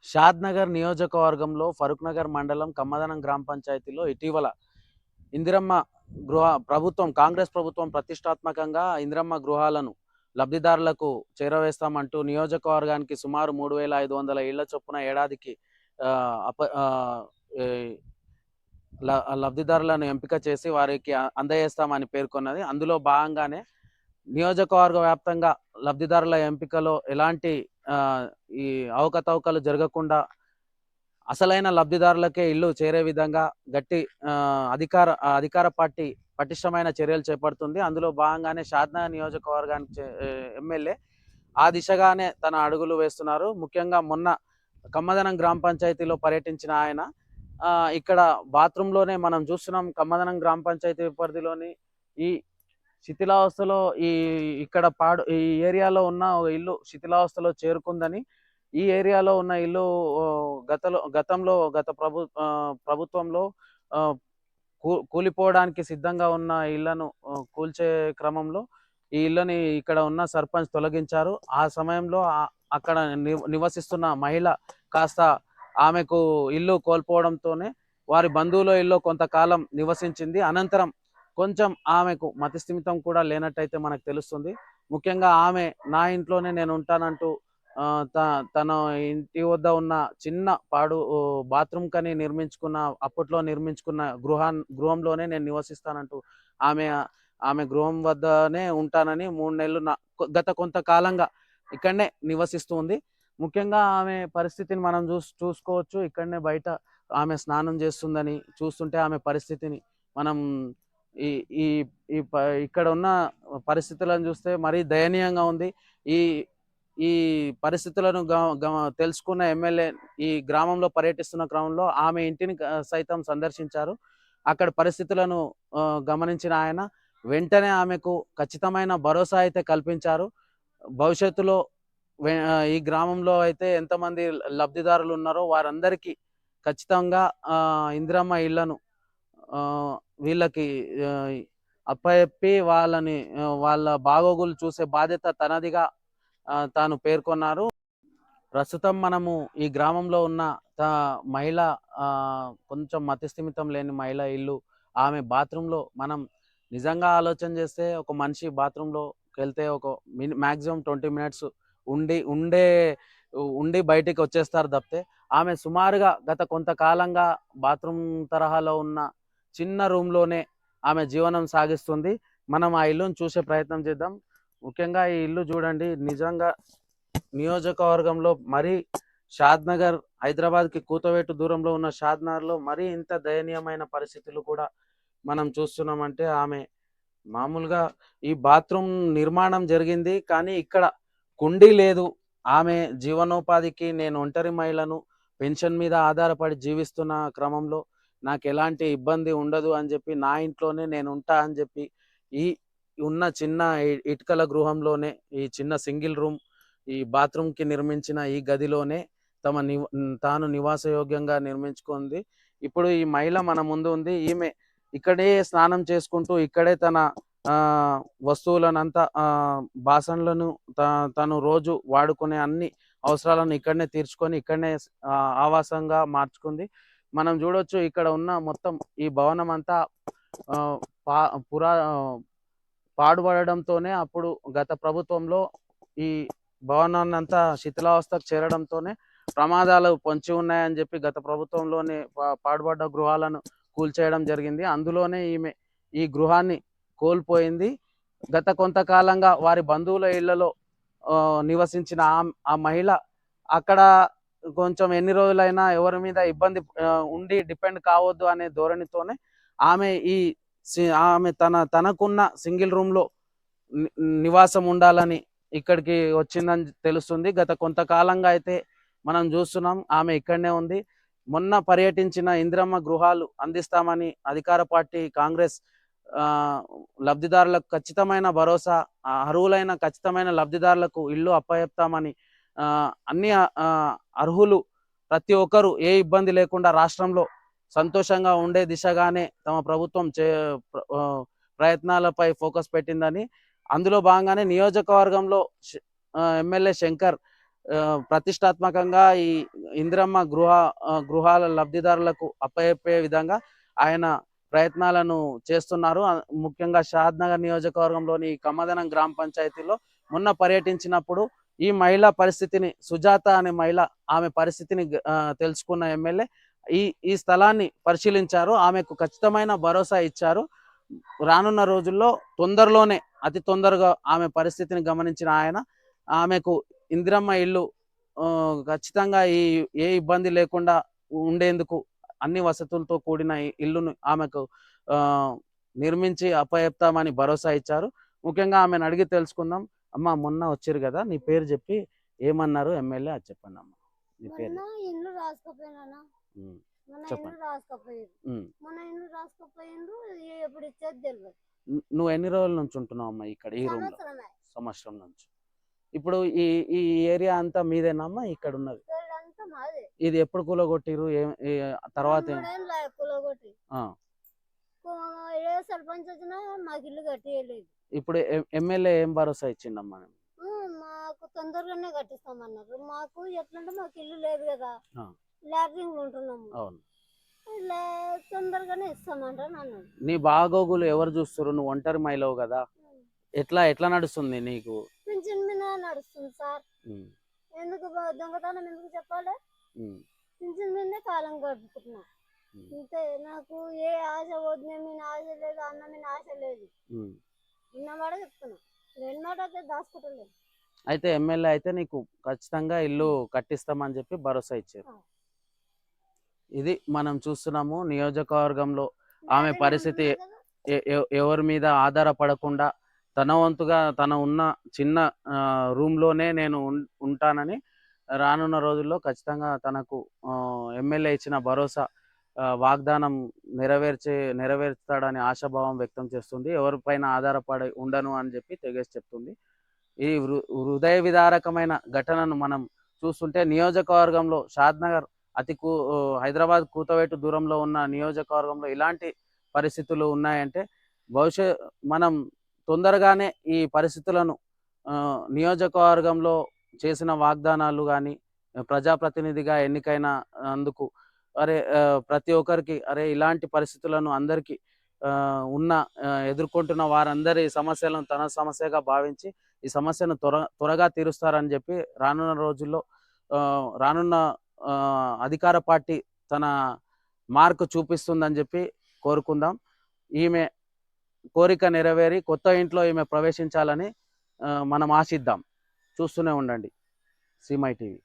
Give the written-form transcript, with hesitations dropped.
షాద్‌నగర్ నియోజకవర్గంలో ఫరూక్‌నగర్ మండలం కమ్మదనం గ్రామ పంచాయతీలో ఇటీవల ఇందిరమ్మ కాంగ్రెస్ ప్రభుత్వం ప్రతిష్టాత్మకంగా ఇందిరమ్మ గృహాలను లబ్ధిదారులకు చేరవేస్తామంటూ నియోజకవర్గానికి సుమారు 3,500 ఇళ్ల చొప్పున ఏడాదికి ఆహ్, అప ఆహ్, ఈ ల లబ్ధిదారులను ఎంపిక చేసి వారికి అందజేస్తామని పేర్కొన్నది. అందులో భాగంగానే నియోజకవర్గ వ్యాప్తంగా లబ్ధిదారుల ఎంపికలో ఎలాంటి ఆహ్, ఈ అవకతవకలు జరగకుండా అసలైన లబ్ధిదారులకే ఇల్లు చేరే విధంగా గట్టి అధికార పార్టీ పటిష్టమైన చర్యలు చేపడుతుంది. అందులో భాగంగానే షాద్‌నగర్ నియోజకవర్గానికి ఎమ్మెల్యే ఆ దిశగానే తన అడుగులు వేస్తున్నారు. ముఖ్యంగా మొన్న కమ్మదనం గ్రామ పంచాయతీలో పర్యటించిన ఆయన ఇక్కడ బాత్రూమ్‌లోనే మనం చూస్తున్నాం. కమ్మదనం గ్రామ పంచాయతీ పరిధిలోని ఈ శిథిలావస్థలో ఈ ఇక్కడ ఈ ఏరియాలో ఉన్న ఒక ఇల్లు శిథిలావస్థలో చేరుకుందని, ఈ ఏరియాలో ఉన్న ఇల్లు గతంలో ప్రభుత్వంలో ఆహ్, కూలిపోవడానికి సిద్ధంగా ఉన్న ఇళ్లను కూల్చే క్రమంలో ఈ ఇల్లుని ఇక్కడ ఉన్న సర్పంచ్ తొలగించారు. ఆ సమయంలో అక్కడ నివసిస్తున్న మహిళ కాస్త ఆమెకు ఇల్లు కోల్పోవడంతోనే వారి బంధువుల ఇల్లు కొంతకాలం నివసించింది. అనంతరం కొంచెం ఆమెకు మతిస్థిమితం కూడా లేనట్టయితే మనకు తెలుస్తుంది. ముఖ్యంగా ఆమె నా ఇంట్లోనే నేను ఉంటానంటూ తన ఇంటి వద్ద ఉన్న చిన్న బాత్రూమ్ కని అప్పట్లో నిర్మించుకున్న గృహంలోనే నేను నివసిస్తానంటూ ఆమె ఆమె గృహం వద్దనే ఉంటానని 3 నెలలు గత కొంతకాలంగా ఇక్కడనే నివసిస్తూ ఉంది. ముఖ్యంగా ఆమె పరిస్థితిని మనం చూసుకోవచ్చు. ఇక్కడనే బయట ఆమె స్నానం చేస్తుందని చూస్తుంటే ఆమె పరిస్థితిని మనం ఈ ఈ ఈ ప ఇక్కడ ఉన్న పరిస్థితులను చూస్తే మరీ దయనీయంగా ఉంది. ఈ ఈ పరిస్థితులను తెలుసుకున్న ఎమ్మెల్యే ఈ గ్రామంలో పర్యటిస్తున్న క్రమంలో ఆమె ఇంటిని సైతం సందర్శించారు. అక్కడ పరిస్థితులను గమనించిన ఆయన వెంటనే ఆమెకు ఖచ్చితమైన భరోసా అయితే కల్పించారు. భవిష్యత్తులో ఈ గ్రామంలో అయితే ఎంతమంది లబ్ధిదారులు ఉన్నారో వారందరికీ ఖచ్చితంగా ఇందిరమ్మ ఇళ్లను వీళ్ళకి అప్పజెప్పి వాళ్ళ బాగోగులు చూసే బాధ్యత తనదిగా తాను పేర్కొన్నారు. ప్రస్తుతం మనము ఈ గ్రామంలో ఉన్న మహిళ కొంచెం మతిస్థిమితం లేని మహిళ ఇల్లు ఆమె బాత్రూంలో మనం నిజంగా ఆలోచన చేస్తే ఒక మనిషి బాత్రూంలోకెళ్తే ఒక మాక్సిమం 20 మినిట్స్ ఉండి బయటికి వచ్చేస్తారు తప్పితే ఆమె సుమారుగా గత కొంతకాలంగా బాత్రూమ్ తరహాలో ఉన్న చిన్న రూమ్‌లోనే ఆమె జీవనం సాగిస్తుంది. మనం ఆ ఇల్లును చూసే ప్రయత్నం చేద్దాం. ముఖ్యంగా ఈ ఇల్లు చూడండి. నిజంగా నియోజకవర్గంలో మరీ షాద్‌నగర్ హైదరాబాద్‌కి కూతవేటు దూరంలో ఉన్న షాద్‌నగర్‌లో మరీ ఇంత దయనీయమైన పరిస్థితులు కూడా మనం చూస్తున్నామంటే ఆమె మామూలుగా ఈ బాత్రూమ్ నిర్మాణం జరిగింది. కానీ ఇక్కడ కుండీ లేదు. ఆమె జీవనోపాధికి నేను ఒంటరి మహిళను పెన్షన్ మీద ఆధారపడి జీవిస్తున్న క్రమంలో నాకెలాంటి ఇబ్బంది ఉండదు అని చెప్పి నా ఇంట్లోనే నేను ఉంటా అని చెప్పి ఈ ఉన్న చిన్న ఇటుకల గృహంలోనే ఈ చిన్న సింగిల్ రూమ్ ఈ బాత్రూమ్‌కి నిర్మించిన ఈ గదిలోనే తాను నివాసయోగ్యంగా నిర్మించుకుంది. ఇప్పుడు ఈ మహిళ మన ముందు ఉంది. ఈమె ఇక్కడే స్నానం చేసుకుంటూ ఇక్కడే తన వస్తువులనంతా బాసనలను తను రోజు వాడుకునే అన్ని అవసరాలను ఇక్కడనే తీర్చుకొని ఇక్కడనే ఆవాసంగా మార్చుకుంది. మనం చూడొచ్చు ఇక్కడ ఉన్న మొత్తం ఈ భవనం అంతా పా పురా పాడుపడడంతోనే అప్పుడు గత ప్రభుత్వంలో ఈ భవనాన్నంతా శిథిలావస్థకు చేరడంతోనే ప్రమాదాలు పొంచి ఉన్నాయని చెప్పి గత ప్రభుత్వంలోనే పాడుపడ్డ గృహాలను కూల్చేయడం జరిగింది. అందులోనే ఈమె ఈ గృహాన్ని కోల్పోయింది. గత కొంతకాలంగా వారి బంధువుల ఇళ్లలో నివసించిన ఆ మహిళ అక్కడ కొంచెం ఎన్ని రోజులైనా ఎవరి మీద ఇబ్బంది ఉండి డిపెండ్ కావద్దు అనే ధోరణితోనే ఆమె తనకున్న సింగిల్ రూమ్‌లో నివాసం ఉండాలని ఇక్కడికి వచ్చిందని తెలుస్తుంది. గత కొంతకాలంగా అయితే మనం చూస్తున్నాం ఆమె ఇక్కడనే ఉంది. మొన్న పర్యటించిన ఇందిరమ్మ గృహాలు అందిస్తామని అధికార పార్టీ కాంగ్రెస్ లబ్ధిదారులకు ఖచ్చితమైన భరోసా, అర్హులైన ఖచ్చితమైన లబ్ధిదారులకు ఇల్లు అప్పజెప్తామని అన్ని అర్హులు ప్రతి ఒక్కరు ఏ ఇబ్బంది లేకుండా రాష్ట్రంలో సంతోషంగా ఉండే దిశగానే తమ ప్రభుత్వం ప్రయత్నాలపై ఫోకస్ పెట్టిందని, అందులో భాగంగానే నియోజకవర్గంలో ఎమ్మెల్యే శంకర్ ప్రతిష్టాత్మకంగా ఇందిరమ్మ గృహాల లబ్ధిదారులకు అప్పచెప్పే విధంగా ఆయన ప్రయత్నాలను చేస్తున్నారు. ముఖ్యంగా షాద్ నగర్ నియోజకవర్గంలోని కమ్మదనం గ్రామ పంచాయతీలో మొన్న పర్యటించినప్పుడు ఈ మహిళ పరిస్థితిని, సుజాత అనే మహిళ, ఆమె పరిస్థితిని తెలుసుకున్న ఎమ్మెల్యే ఈ ఈ స్థలాన్ని పరిశీలించారు. ఆమెకు ఖచ్చితమైన భరోసా ఇచ్చారు. రానున్న రోజుల్లో తొందరలోనే, అతి తొందరగా ఆమె పరిస్థితిని గమనించిన ఆయన ఆమెకు ఇందిరమ్మ ఇల్లు ఖచ్చితంగా ఏ ఇబ్బంది లేకుండా ఉండేందుకు అన్ని వసతులతో కూడిన ఇల్లును ఆమెకు నిర్మించి అప్పచెప్తామని భరోసా ఇచ్చారు. ముఖ్యంగా ఆమెను అడిగి తెలుసుకుందాం. అమ్మ, మొన్న వచ్చారు కదా, నీ పేరు చెప్పి ఏమన్నారు ఎమ్మెల్యే, అది చెప్పండి అమ్మ. నీ పేరు నువ్వు ఎన్ని రోజుల నుంచి ఉంటున్నావు అమ్మా ఇక్కడ ఈ రూమ్ లో? సంవత్సరం నుంచి. ఇప్పుడు ఈ ఈ ఏరియా అంతా మీదేనమ్మా ఇక్కడ ఉన్నది? ఇది ఎప్పుడు కూలగొట్టిరు? తర్వాత సర్పంచ్ వచ్చినా మాకు ఇల్లు కట్టియలేదు. ఇప్పుడు ఎమ్మెల్యే ఏం భరోసా ఇచ్చిండమ్మా? మాకు తొందరగానే కట్టిస్తామన్నారు. మాకు ఎట్లంటే మాకు ఇల్లు లేదు కదా, లాట్రింగ్ ఉంటున్నాము. అవును, తొందరగానే ఇస్తామంటారు అన్నాడు. నీ బాగోగులు ఎవరు చూస్తారు? నువ్వు ఒంటరి మహిళవు కదా, ఎట్లా నడుస్తుంది నీకు? పింఛన్ మీద నడుస్తుంది సార్. ఎందుకు దొంగతనం ఎందుకు చెప్పాలి? పింఛన్ మీదనే కాలం గడుపుతున్నా. అంతే, నాకు ఏ ఆశ వద్దు మీద ఆశ లేదు, అన్న మీద ఆశ లేదు. ఉన్నమాట చెప్తున్నా, రెండు మాట అయితే దాచుకుంటలేదు. అయితే ఎమ్మెల్యే అయితే నీకు ఖచ్చితంగా ఇల్లు కట్టిస్తామని చెప్పి భరోసా ఇచ్చారు. ఇది మనం చూస్తున్నాము నియోజకవర్గంలో ఆమె పరిస్థితి. ఎవరి మీద ఆధారపడకుండా తన వంతుగా తన ఉన్న చిన్న రూమ్లోనే నేను ఉంటానని రానున్న రోజుల్లో తనకు ఎమ్మెల్యే ఇచ్చిన భరోసా వాగ్దానం నెరవేర్చుతాడని ఆశాభావం వ్యక్తం చేస్తుంది. ఎవరిపైన ఆధారపడి ఉండను అని చెప్పి తెగేసి చెప్తుంది. ఈ హృదయ విదారకమైన ఘటనను మనం చూస్తుంటే నియోజకవర్గంలో షాద్నగర్ హైదరాబాద్ కూతవేటు దూరంలో ఉన్న నియోజకవర్గంలో ఇలాంటి పరిస్థితులు ఉన్నాయంటే మనం తొందరగానే ఈ పరిస్థితులను నియోజకవర్గంలో చేసిన వాగ్దానాలు కానీ ప్రజాప్రతినిధిగా ఎన్నికైన అందుకు ప్రతి ఒక్కరికి ఇలాంటి పరిస్థితులను అందరికీ ఎదుర్కొంటున్న వారందరి సమస్యలను తన సమస్యగా భావించి ఈ సమస్యను త్వరగా తీరుస్తారని చెప్పి రానున్న రోజుల్లో రానున్న అధికార పార్టీ తన మార్కు చూపిస్తుందని చెప్పి కోరుకుందాం. ఈమె కోరిక నెరవేరి కొత్త ఇంట్లో ఈమె ప్రవేశించాలని మనం ఆశిద్దాం. చూస్తూనే ఉండండి సీమై టీవీ.